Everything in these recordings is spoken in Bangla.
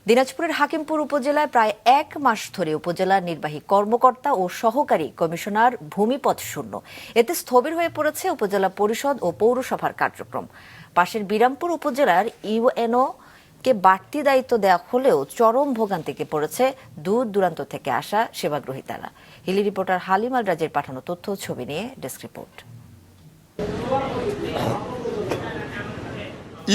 দিনাজপুরের হাকিমপুর উপজেলায় প্রায় ১ মাস ধরে উপজেলা নির্বাহী কর্মকর্তা ও সহকারী কমিশনার ভূমিপদ শূন্য। এতে স্থবির হয়ে পড়েছে উপজেলা পরিষদ ও পৌরসভার কার্যক্রম। পাশের বিরামপুর উপজেলার ইউএনও কে বাড়তি দায়িত্ব দেওয়া হলেও চরম ভোগান্তিতে পড়েছে দূর দূরান্ত থেকে আসা সেবাগ্রহীতারা। হিলি রিপোর্টার হালিম আল রাজের পাঠানো তথ্য ছবি নিয়ে ডেস্ক রিপোর্ট।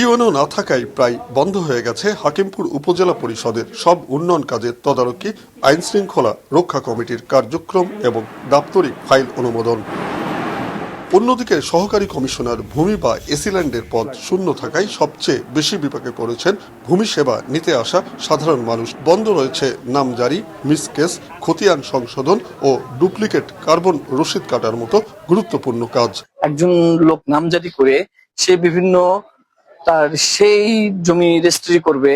ইউএনও না থাকায় প্রায় বন্ধ হয়ে গেছে হাকিমপুর উপজেলা পরিষদের সব উন্নয়ন কাজের তদারকি, আইন শৃঙ্খলা রক্ষা কমিটির কার্যক্রম এবং দাপ্তরিক ফাইল অনুমোদন। অন্যদিকে সহকারী কমিশনার ভূমি বা এসিল্যান্ডের পদ শূন্য থাকায় সবচেয়ে বেশি বিপাকে পড়েছেন ভূমি সেবা নিতে আসা সাধারণ মানুষ। বন্ধ রয়েছে নামজারি, মিসকেস, খতিয়ান সংশোধন ও ডুপ্লিকেট কার্বন রসিদ কাটার মতো গুরুত্বপূর্ণ কাজ। একজন লোক নামজারি করে সে বিভিন্ন তার সেই জমি রেজিস্ট্রি করবে,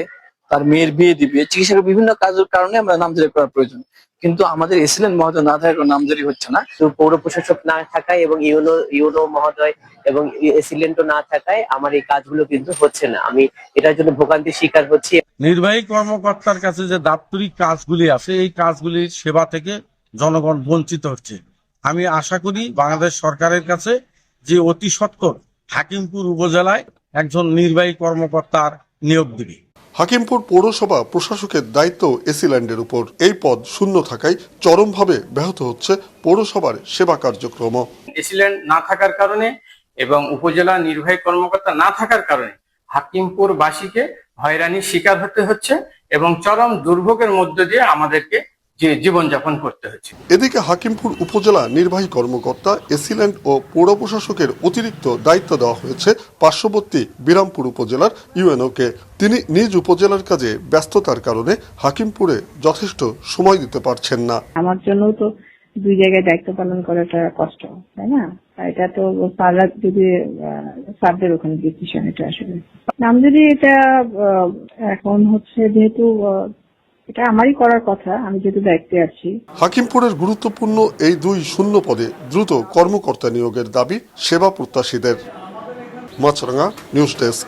তার মেয়ের বিয়ে দিবে, চিকিৎসার বিভিন্ন কাজের কারণে আমরা নামজারি করার প্রয়োজন, কিন্তু আমাদের এসিলেন্ট মহোদয় না থাকার নামজারি হচ্ছে না। পৌর প্রশাসক না থাকায় এবং ইউনো মহোদয় এবং এসিলেন্টও না থাকায় আমার এই কাজগুলো কিন্তু হচ্ছে না। আমি এটার জন্য ভোগান্তির শিকার হচ্ছি। নির্বাহী কর্মকর্তার কাছে যে দাপ্তরিক কাজগুলি আছে, এই কাজগুলির সেবা থেকে জনগণ বঞ্চিত হচ্ছে। আমি আশা করি বাংলাদেশ সরকারের কাছে যে অতি সত্বর হাকিমপুর উপজেলায় একজন নির্বাহী কর্মকর্তার নিয়োগ দিবে। হাকিমপুর পৌরসভা প্রশাসকের দায়িত্ব এসিল্যান্ডের উপর। এই পদ শূন্য থাকায় চরমভাবে ব্যাহত হচ্ছে পৌরসভার সেবা কার্যক্রম। এসিল্যান্ড না থাকার কারণে এবং উপজেলা নির্বাহী কর্মকর্তা না থাকার কারণে হাকিমপুর বাসীকে হয়রানির শিকার হতে হচ্ছে এবং চরম দুর্ভোগের মধ্য দিয়ে আমাদেরকে জীবনযাপন করতে হচ্ছে। এদিকে হাকিমপুর উপজেলা নির্বাহী কর্মকর্তা, এসিল্যান্ড ও পৌর প্রশাসকের অতিরিক্ত দায়িত্ব দেওয়া হয়েছে পার্শ্ববর্তী বিরামপুর উপজেলার ইউএনওকে। তিনি নিজ উপজেলার কাজে ব্যস্ততার কারণে হাকিমপুরে যথেষ্ট সময় দিতে পারছেন না। আমার জন্য তো দুই জায়গায় দায়িত্ব পালন করাটা কষ্ট, তাই না? এটা তো পাড়া যদি স্যারদের ওখানে ডিসিশন, এটা আসলে নাম যদি এটা এখন হচ্ছে যেহেতু এটা আমারই করার কথা, আমি যেহেতু দায়িত্বে আছি। হাকিমপুরের গুরুত্বপূর্ণ এই দুই শূন্য পদে দ্রুত কর্মকর্তা নিয়োগের দাবি সেবা প্রত্যাশীদের। মাছরাঙ্গা নিউজ ডেস্ক।